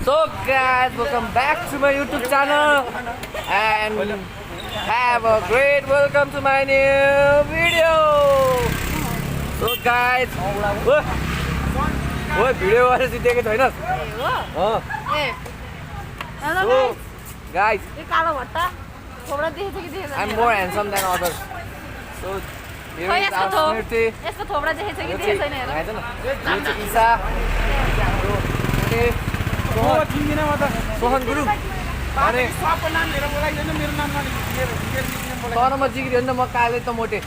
So guys, welcome back to my YouTube channel and have a great welcome to my new video. So guys, ओए video गरेर देखेको छैनस्? हो ए So guys, यो कालो भट्टा थोब्रा देखेछ कि देखेछ? I'm more handsome than others. So here is our Smriti. यसको थोब्रा देखेछ कि देखेछ छैन हेर? हैन यो चाहिँ ईशा सोहन गुरु अनि सबको नाम लिएर बोलाइदैन मेरो नाम मेरो तर म जिग्री हो नि त म काले त मोटे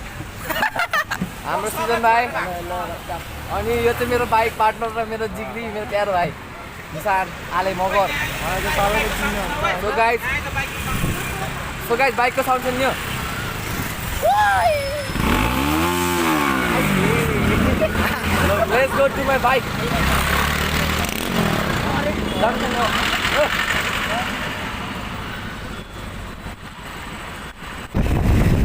हाम्रो सुजन भाइ अनि यो चाहिँ मेरो बाइक पार्टनर र मेरो जिग्री मेरो प्यारो भाइ निशान आले मगर सो गाइस बाइकको साउन्ड सुन्यो let's go to my bike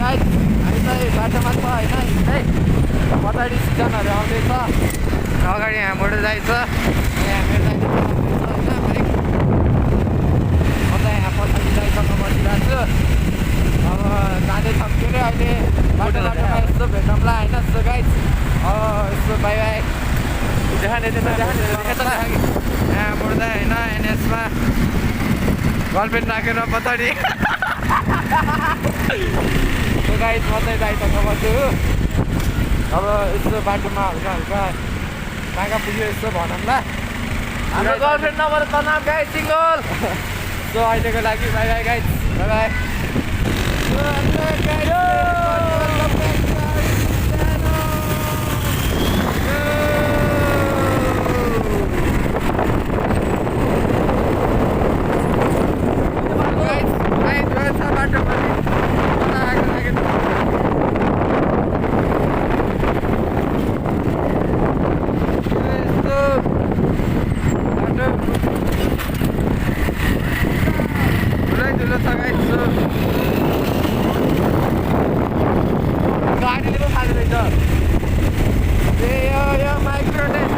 guys हामी चाहिँ बाटोमा छ होइन है पछाडि सिजनहरू आउँदैछ अगाडि यहाँबाट जाइछ यहाँ मेरो जाइछ म चाहिँ यहाँ पछाडि जाइसक्नु बसिरहेको छु अब जाँदैछौँ के अरे अहिले बाटोमा यस्तो भेटौँला होइन यस्तो गाइस यस्तो बाई बाई यहाँबाट चाहिँ होइन एनएसमा गर्लफ्रेन्ड राखेर पछाडि गाइस म चाहिँ जाइसक्नु पर्छु अब यस्तो बाटोमा हल्का हल्का कहाँ पुग्यो यस्तो भनौँला हाम्रो गर्लफ्रेन्ड नभएर तनाव गाइस सिङ्गल सो अहिलेको लागि by by guys by by गाडीले पो खाँदो रहेछ ए यो माइक्रोडेस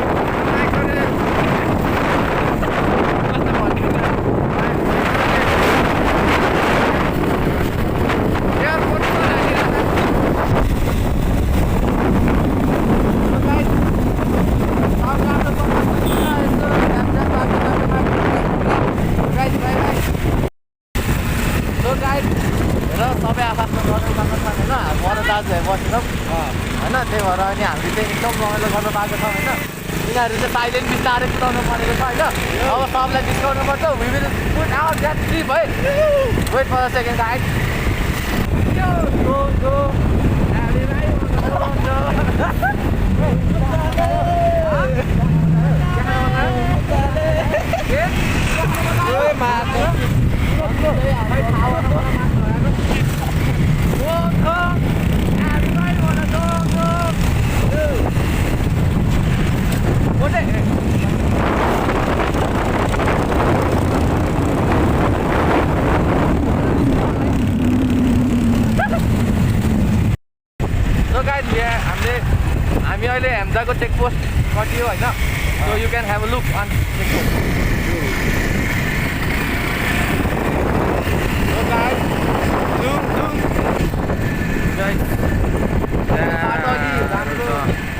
सबै आफ्नो गर्नु पाएको छ होइन म र दाजुभाइ बसेनौँ होइन त्यही भएर अनि हामीले चाहिँ एकदम रमाइलो गर्नु पाएको छ होइन यिनीहरू चाहिँ साइलेन्ट बिस्तारै कुदाउनु परेको छ होइन अब सबलाई डिस्काउनु पर्छ we will put our that trip है wait for a second guide हामी अहिले हेम्जाको चेकपोस्ट कटियो होइन so you can have a look on checkpost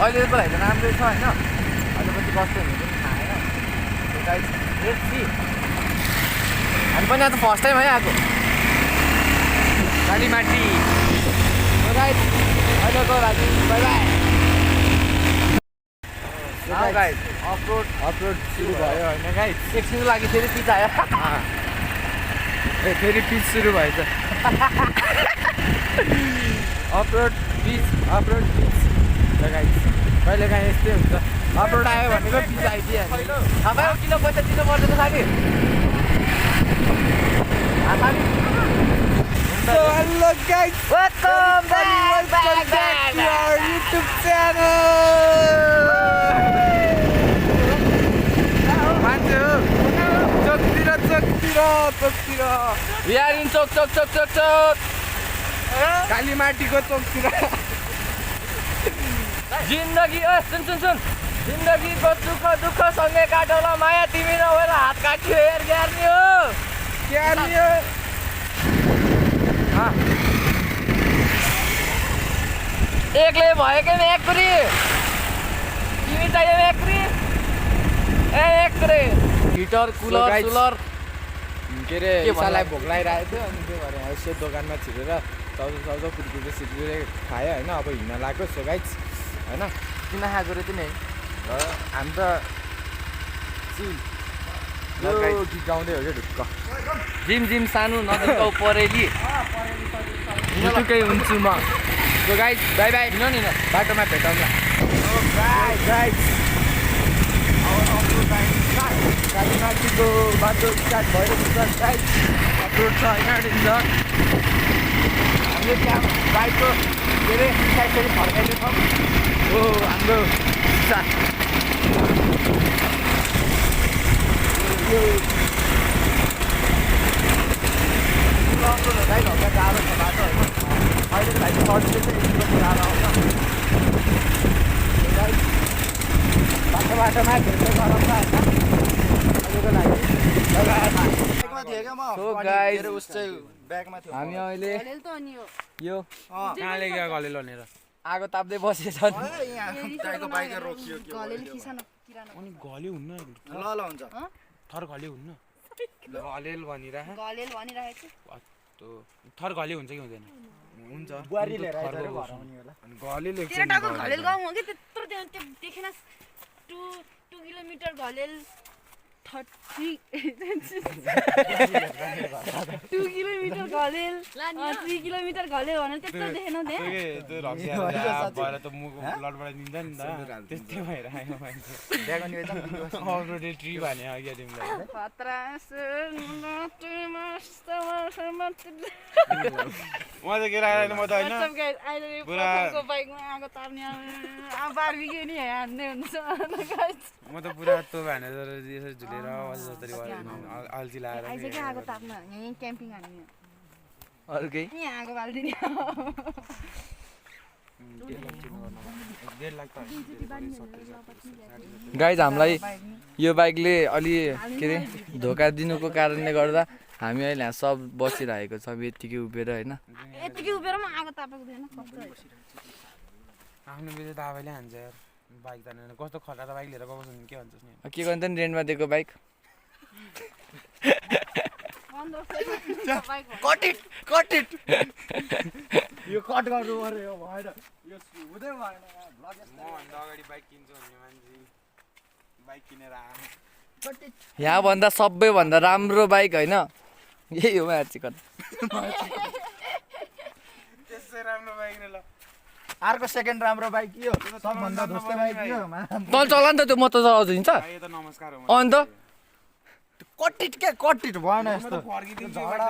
अहिले पो होइन राम्रै छ होइन अहिले पछि कस्तो हुन्छ पनि थाहा होइन हामी पनि आज फर्स्ट टाइम है आएको कालीमाटी अहिलेको लागि बाई बाई गाइस अफरोड सुरु भयो होइन गाइस एकछिनको लागि फेरि पिच आयो ए फेरि पिच सुरु भएछ अफरोड पिच गाइस कहिले काहीँ यस्तै हुन्छ अफरोड आयो भनेको पिच आइदिइहाल्यो तपाईँको किलो पैसा दिनु पर्छ त साथी So hello guys, welcome back to our YouTube channel. चोकतिर We are in चोक कालीमाटीको चोकतिर जिन्दगी सुन जिन्दगीको सुख दुःख सँगै काटौला माया तिमी नभएर हात काट्यो हेर ग्यार्नी हो ग्यार्नी हो एकले भएकै एक्री तिमी चाहियो एक्री ए एक्री हिटर कुलर सुलर के अरे इसालाई भोक लागिरहेको थियो अनि त्यो भएर यसो दोकानमा छिरेर चाउचाउ कुरकुरे सिरकुरे खायो होइन अब हिँड्न लाग्यो सो गाइस होइन किन खाएको रे तिमी हामी त गीत गाउँदै हो क्या ढुक्क जिम जिम सानो नजिकौ परेली मुटुकै हुन्छु म सो गाइस बाई बाई हिँड नि बाटोमा भेटौँला गाडीमाथिको बाटो स्टार्ट भइरहेको छ गाइस अपलोड छ होइन डेन्जर हामीले त्यहाँ बाइकको के अरे साइड फर्काइदिन्छौँ हो हाम्रो गाइस हल्का गाह्रो छ बाटो होइन अहिले भाइ सर्टले चाहिँ यस्तो गाह्रो आउँछ बाटोमा भेट्दै गरौँ होइन हामी अहिले यो कहाँले गयो गलेल भनेर आगो ताप्दै बसेछ अनि गल्यो हुन्न ल हुन्छ थर गल्यो हुन्न गलेल भनिरह थर गल्यो हुन्छ कि हुँदैन हुन्छ बुहारी लिएर आएर भराउने होला अनि गलेल तेरो टाको घलेल गाउँ हो कि त्यत्रो त्यो देखेन 2 किलोमिटर घलेल 2 किलोमिटर घलेल 3 किलोमिटर घलेल भने त्यत्रो देखेन त्यहाँ त्यो रक्सिया भएर त मुख लडबाट दिन्छ नि त त्यस्तै भएर आयो मान्छे अरूले ट्री भने अघि तिमीलाई म त के राखेर म त होइन पुरा बाइकमा आगो तार्ने बार्बिक्यू नि हान्ने हुन्छ म त पुरा त्यो भनेर यसरी झुलेर जसरी अल्छी लाएर आइसक्यो आगो ताप्न यहीँ क्याम्पिङ हान्ने अरू केही यहाँ आगो बाल्दिने गाइज हामीलाई यो बाइकले अलि के अरे धोका दिनुको कारणले गर्दा हामी अहिले यहाँ सब बसिरहेको छौँ यत्तिकै उभिएर होइन यत्तिकै उभिएर म आगो तापेको थिएन आफ्नो बेला त आफैले हान्छ यार बाइक जानेर कस्तो खटारा बाइक लिएर गएको छ के भन्छस् नि के गर्नु त नि रेन्टमा दिएको बाइक यो कट गर्नु पर्यो भएन यो हुँदै भएन मभन्दा अगाडि बाइक किन्छु भन्ने मान्छे बाइक किनेर आयो यहाँभन्दा सबैभन्दा राम्रो बाइक होइन यही हो यहाँ चिकन त्यसै राम्रो बाइक नै ल अर्को सेकेन्ड राम्रो बाइक के हो सबभन्दा धोस्ते बाइक के हो तल चला नि त त्यो म त चलाउँछु हिँड्छ यो त नमस्कार हो अन्त कटिट के कटिट भएन यस्तो फर्किदिन्छु झगडा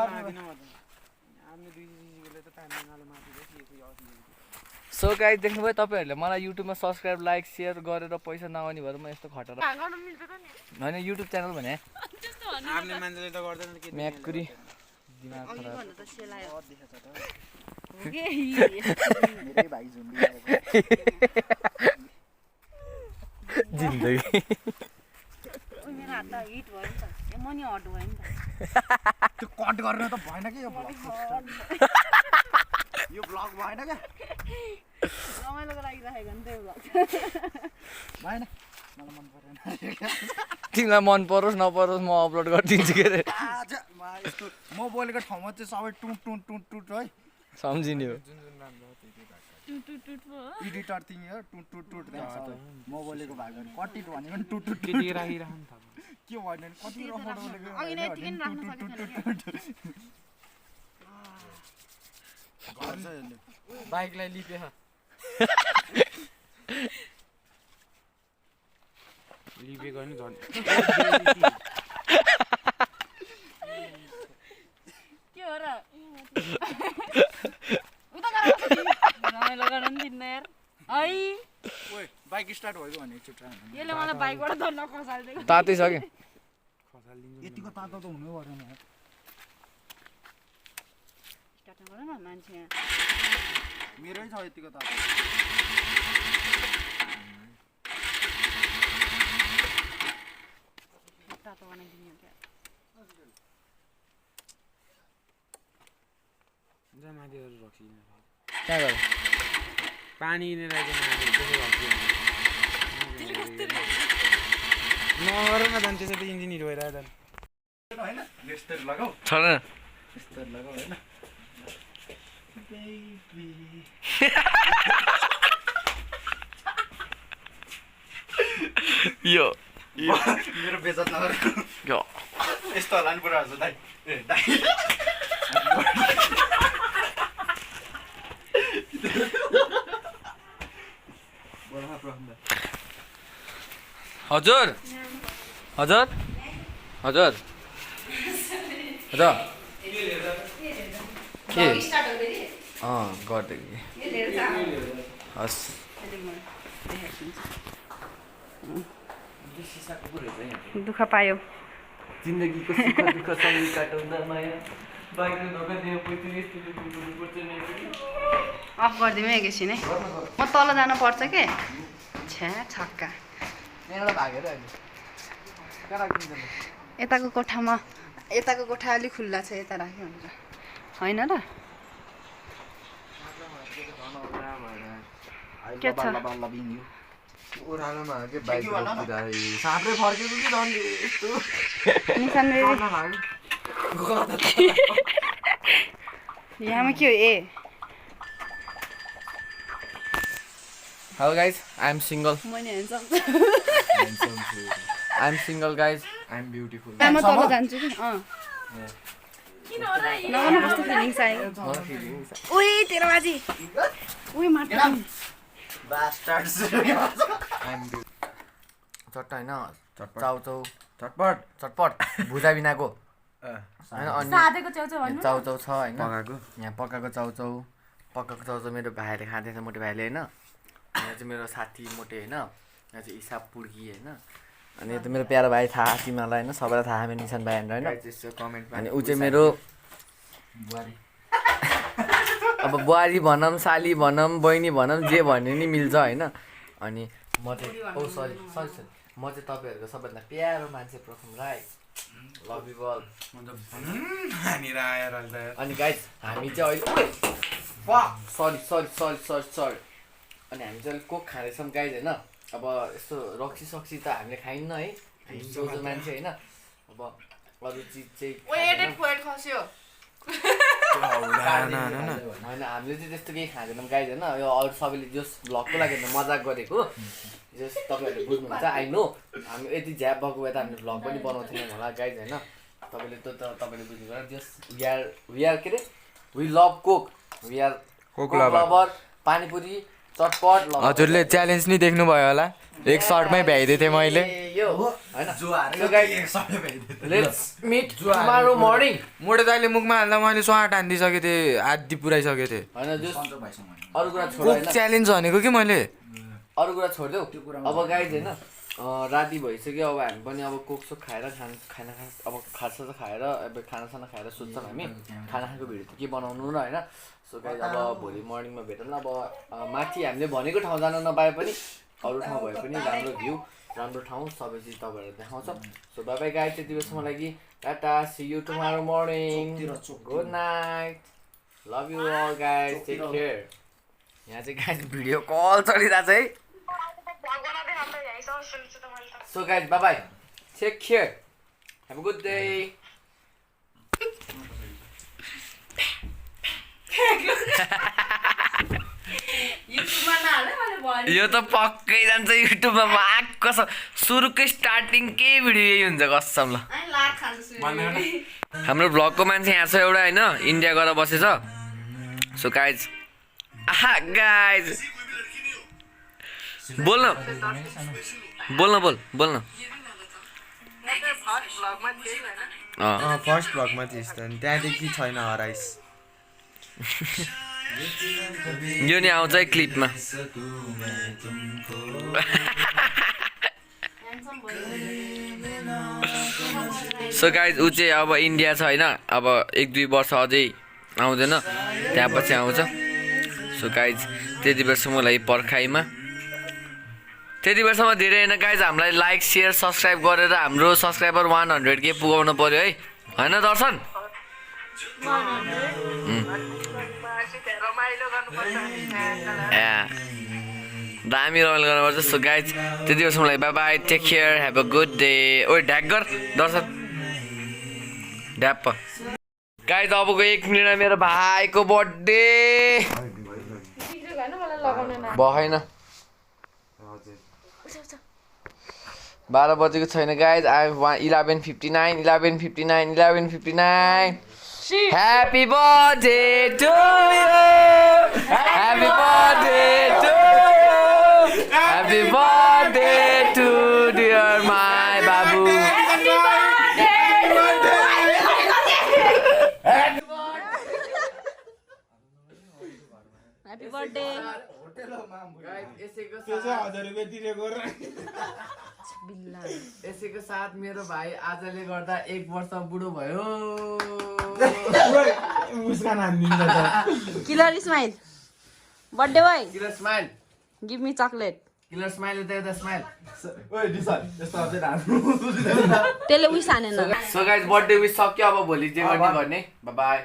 सो गाइस देख्नुभयो तपाईँहरूले मलाई युट्युबमा सब्सक्राइब लाइक सेयर गरेर पैसा नआउने भएर म यस्तो खटेर होइन युट्युब च्यानल भने आफ्नै मान्छेले त गर्दैन के म्याकुरी दिमाग खराब मेरै भाइ जिन्दगी मेरो हात त हिट भयो नि त म नि हट भयो नि त त्यो कट गर्न त भएन कि यो ब्लग भएन क्या रमाइलोको लागि राखेको नि त्यो भ्लग भएन मलाई मन परेन तिमीलाई मन परोस् नपरोस् म अपलोड गरिदिन्छु के अरे आज यस्तो म बोलेको ठाउँमा चाहिँ सबै टुट टुट टुट टुट है सम्झिने हो एडिटर तिमी हो टुट टुट टुट म बोलेको भाग कटिट भनेको नि टुट टुट के राखिराख्नु थाहा के भन्यो नि कति रमाइलो बोलेको अघि नै यतिकै राख्न सकेको छैन बाइकलाई लिपे लिपेको नि झन् के हो र रमाइलो गर्न नि दिन्न यार है ओइ बाइक स्टार्ट भएको भने एकचोटि यसले मलाई बाइकबाट धन्न खसालिदिएको तातै छ कि यतिको तातो त हुनु परेन स्टार्ट गर न मान्छे यहाँ मेरै छ यतिको तातो कहाँ गयो पानी किनेर नगर न झन् त्यसै त इन्जिन हिरो भइरहेको होइन यस्तरी लगाऊ छोड न यस्तरी लगाऊ होइन यो मेरो बेचत नगर यो यस्तो होला नि पुरा हजुर दाइ ए दाइ हजुर हजुर हजुर हजुर के गरिदिएको हस् दुःख पायो जिन्दगीको सुख दुःख सँगै काटौँदा माया बाहिर धोका दियो अफ गरिदिउँ है एकैछिन है म तल जानु पर्छ के छ्या छक्का यहाँबाट भागेर अहिले कहाँ राखिन्छ यताको कोठा अलिक खुल्ला छ यता राख्यो हुन्छ होइन र के छ ओह्रालोमा के बाइक साँप्रे फर्केको कि झन् यस्तो निशान यहाँमा के हो ए Hello guys, I'm single. मैले हेर्छ I'm single guys. I'm beautiful. म तल जान्छु कि नगर्नु कस्तो फिलिङ्स आयो ओइ तेरो बाजी ओइ मात्र बास्टर्ड्स I'm चट्ट होइन चाउचाउ चटपट भुजा बिनाको होइन अनि सादेको च्याउचाउ भन्नु चाउचाउ छ होइन यहाँ पकाएको चाउचाउ मेरो भाइले खाँदैछ मोटे भाइले होइन यहाँ चाहिँ मेरो साथी मोटे होइन यहाँ चाहिँ हिसाब पुर्की होइन अनि यो त मेरो प्यारो भाइ थाहा तिमीहरूलाई होइन सबैलाई थाहा मेरो निशान भाइ होइन अनि ऊ चाहिँ मेरो अब बुहारी भनौँ साली भनौँ बहिनी भनौँ जे भने नि मिल्छ होइन अनि म चाहिँ सरी म चाहिँ तपाईँहरूको सबैभन्दा प्यारो मान्छे प्रथम राई लभ यु अल अनि गाइज हामी चाहिँ अहिले सरी अनि हामी चाहिँ कोक खाँदैछौँ गाइज होइन अब यस्तो रक्सी सक्सी त हामीले खाइन्न है हामी सोझो मान्छे होइन अब अरू चिज चाहिँ होइन हामीले चाहिँ त्यस्तो केही खाँदैनौँ गाइज होइन यो अरू सबैले जस भ्लगको लागि मजाक गरेको जस तपाईँहरूले बुझ्नुहुन्छ आई नो हामी यति झ्याप भएको भए त हामीले भ्लग पनि बनाउँथेनौँ होला गाइज होइन तपाईँले बुझ्नु पर्यो जस वी आर के अरे we love coke we are coke lover panipuri चटपट हजुरले च्यालेन्ज नि देख्नुभयो होला एक सर्टमै भ्याइदिएको थिएँ मैले मोटे दाइले मुखमा हाल्दा मैले स्वाट हानिदिइसकेको थिएँ आदि पुऱ्याइसकेको थिएँ च्यालेन्ज भनेको कि मैले अरू कुरा छोडिदेऊ अब गाइज होइन राति भइसक्यो अब हामी पनि अब कोकसोक खाएर खाना अब खाजा खाएर अब खानासाना खाएर सुत्छौँ हामी खाना खाएको भिडियो त के बनाउनु र होइन सो गाइज अब भोलि मर्निङमा भेटौँ न अब माथि हामीले भनेको ठाउँ जान नपाए पनि अरू ठाउँ भए पनि राम्रो भ्यू राम्रो ठाउँ सबै चिज तपाईँहरू देखाउँछौँ सो बाई बाई गाइज त्यति बेलासम्म लागि tata see you tomorrow morning good night love you all guys take care यहाँ चाहिँ गाइज भिडियो कल चलिरहेको छ है so guys bye bye take care have a good day यो त पक्कै जान्छ युट्युबमा म आएको छ सुरुकै स्टार्टिङकै भिडियो यही हुन्छ कसम ल हाम्रो भ्लगको मान्छे यहाँ छ एउटा होइन इन्डिया गएर बसेछ सो गाइज गाइज बोल्न फर्स्ट भ्लगमा थिइस् त त्यहाँदेखि छैन हराइस यो नि आउँछ है क्लिपमा सो गाइज ऊ चाहिँ अब इन्डिया छ होइन अब 1-2 वर्ष अझै आउँदैन त्यहाँ पछि आउँछ सो गाइज त्यति बेरसम्म लागि पर्खाइमा त्यति बेरसम्म धेरै होइन गाइज हामीलाई लाइक सेयर सब्सक्राइब गरेर हाम्रो सब्सक्राइबर 100K पुगाउनु पर्यो है होइन दर्शन दामी रमाइलो गर्नुपर्छ सो गाइज त्यति बेलासम्मलाई bye bye take care have a good day ओ ढ्याक गर दर्शन ढ्याप गाइज अबको 1 मिनटमा मेरो भाइको बर्थडे भएन 12 बजेको छैन guys I 11:59 Happy birthday to you Happy birthday to you Happy birthday to dear my babu Happy birthday. यसैको साथ मेरो भाइ आजले गर्दा 1 वर्ष बुढो भयो Killer smile. Birthday boy. Killer smile Give me chocolate. Killer smile यता स्माइल त्यसले विस हानेन सो गाइज बर्थडे विस सक्यो अब भोलि जे गर्ने बाई बाई